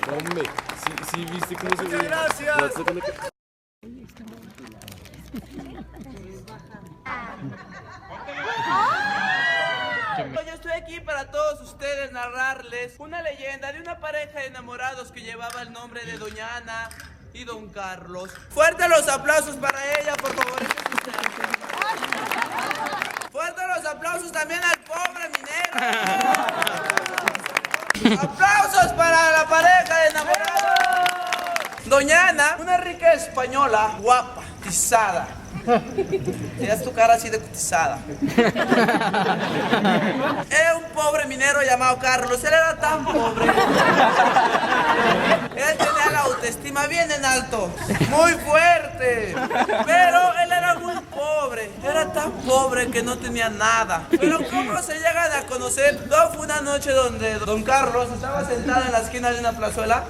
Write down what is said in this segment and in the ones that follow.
Hombre, sí, viste cómo se ve. Muchas gracias. Yo estoy aquí para todos ustedes narrarles una leyenda de una pareja de enamorados que llevaba el nombre de Doña Ana y Don Carlos. Fuertes los aplausos para ella, por favor. Fuertes los aplausos también al pobre minero. Aplausos para la pareja de enamorados. Doña Ana, una rica española, guapa, cotizada. Tienes tu cara así de cotizada. Era un pobre minero llamado Carlos. Él era tan pobre. Él tenía la autoestima bien en alto, muy fuerte. Pero él era muy pobre. Era tan pobre que no tenía nada. Pero ¿cómo se llegan a conocer? No, fue una noche donde Don Carlos estaba sentado en la esquina de una plazuela.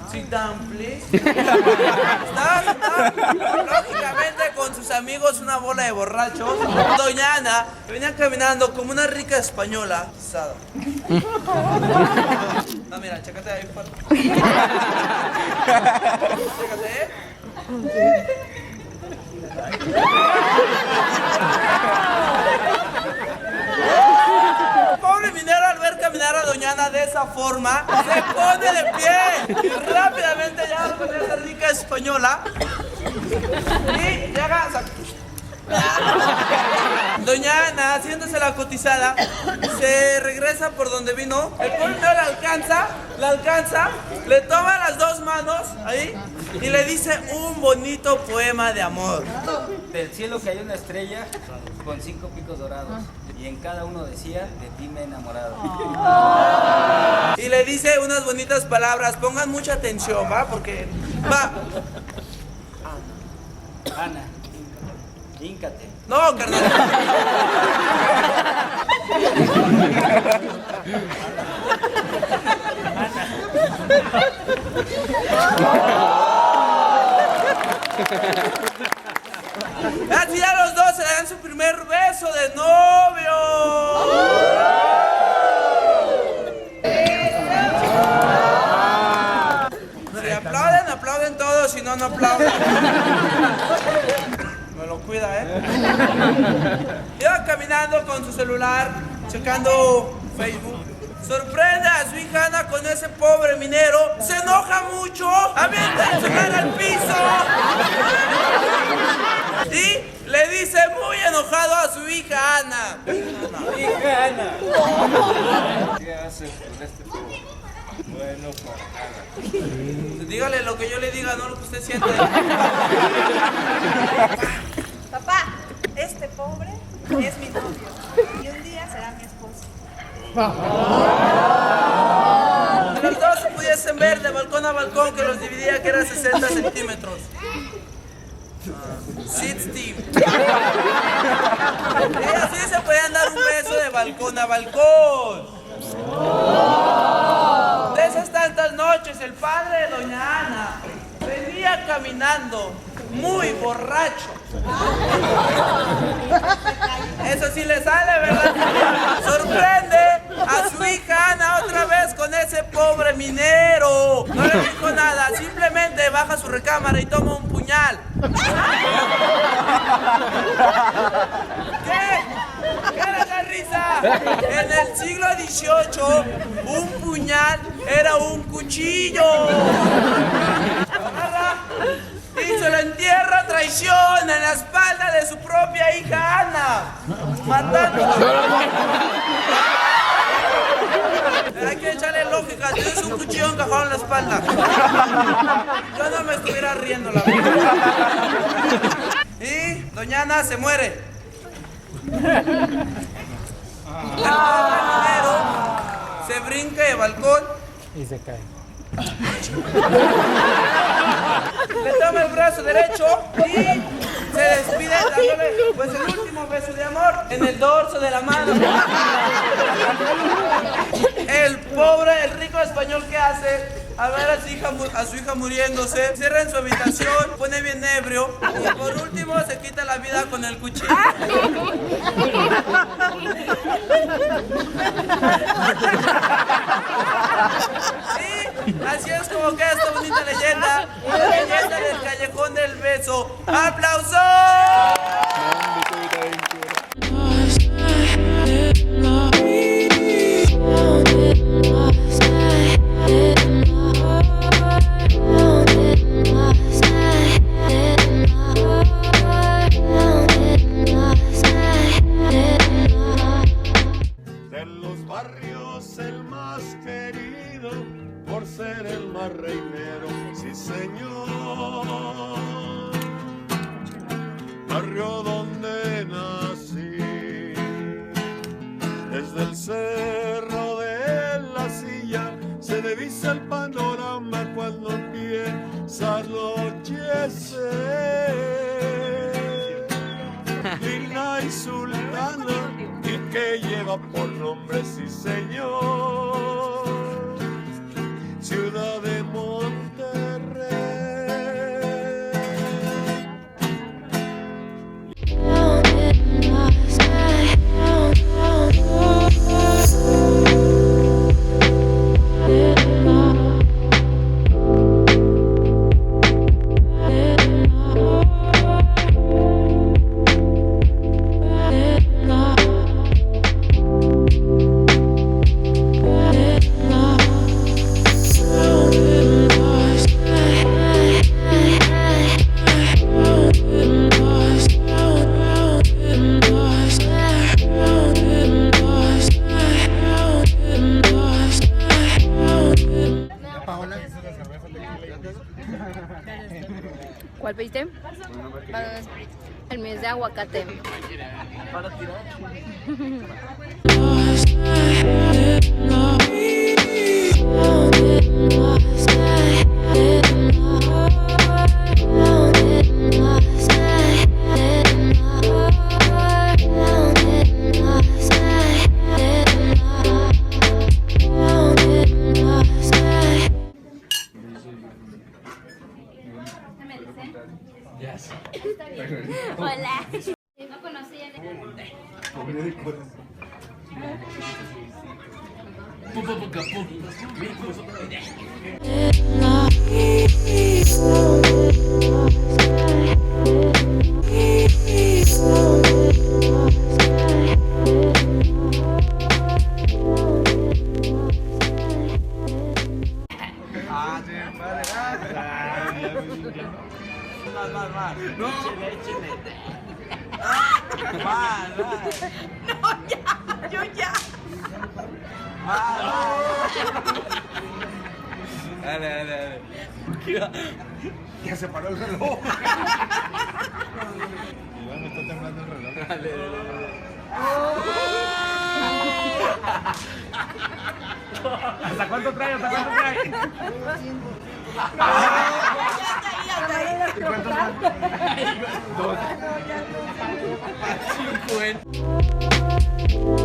Sit down, please. Estaba sentado, lógicamente, con sus amigos, una bola de borrachos. Doña Ana venía caminando como una rica española. No, mira, chécate ahí fuerte. Chécate, ¿eh? Pobre minero, al ver caminar a Doña Ana de esa forma, se pone de pie y rápidamente llega con esa rica española y llega a... Doña Ana, haciéndose la cotizada, se regresa por donde vino. El pobre minero la alcanza, le toma las dos manos ahí y le dice un bonito poema de amor. Del cielo cayó una estrella con 5 picos dorados y en cada uno decía, de ti me he enamorado. Y le dice unas bonitas palabras, pongan mucha atención, ¿va? Porque va. Ana, híncate. No, carnal. Así ya los dos se le dan su primer beso de novio. Si aplauden, aplauden todos, si no, no aplauden. Me lo cuida, Iba caminando con su celular, checando Facebook. Sorprende a su hija Ana con ese pobre minero. Se enoja mucho, avienta el celular al piso. Y le dice muy enojado a su hija Ana. Hija Ana. ¿Qué haces con este pobre? Bueno, para nada. Dígale lo que yo le diga, no lo que usted siente. Papá, este pobre es mi novio y un día será mi esposo. Los dos se pudiesen ver de balcón a balcón, que los dividía, que era 60 centímetros. 60. Y así se podían dar un beso de balcón a balcón. De esas tantas noches, el padre de doña Ana venía caminando muy borracho. Eso sí le sale, ¿verdad? Sorprende a su hija Ana otra vez con ese pobre minero. No le dijo nada, simplemente baja a su recámara y toma un puñal. ¿Qué? ¿Qué era la risa? En el siglo XVIII, un puñal era un cuchillo. Agarra y se lo entierra a traición en la espalda de su propia hija Ana, matándola. Hay que echarle lógica, tienes un cuchillo encajado en la espalda. Yo no me estuviera riendo, la verdad. Y doña Ana se muere. El pobre minero se brinca de balcón Y se cae. le toma el brazo derecho y se despide dándole pues el último beso de amor en el dorso de la mano. El pobre, el rico español, que hace al ver a su hija muriéndose, cierra en su habitación, pone bien ebrio y por último se quita la vida con el cuchillo. Sí, así es como queda esta bonita leyenda, la leyenda del callejón del beso. ¡Aplausos! De los barrios el más querido, por ser el más reinero, sí señor. Barrio donde nací, desde el cerro de la silla se divisa el panorama cuando empieza a anochecer. Lina y Sultana, y que lleva por nombre, sí señor, ciudad de Monterrey. ¿Cuál pediste? El mío es de aguacate. Para tirar. Hola. No conocía. Más. No. Échale. Más. No, ya, yo ya. Dale. Ya se paró el reloj. Iván, me está temblando el reloj. Dale. ¿Hasta cuánto trae? Ya caí. ¿Y cuántos más? 2. 50.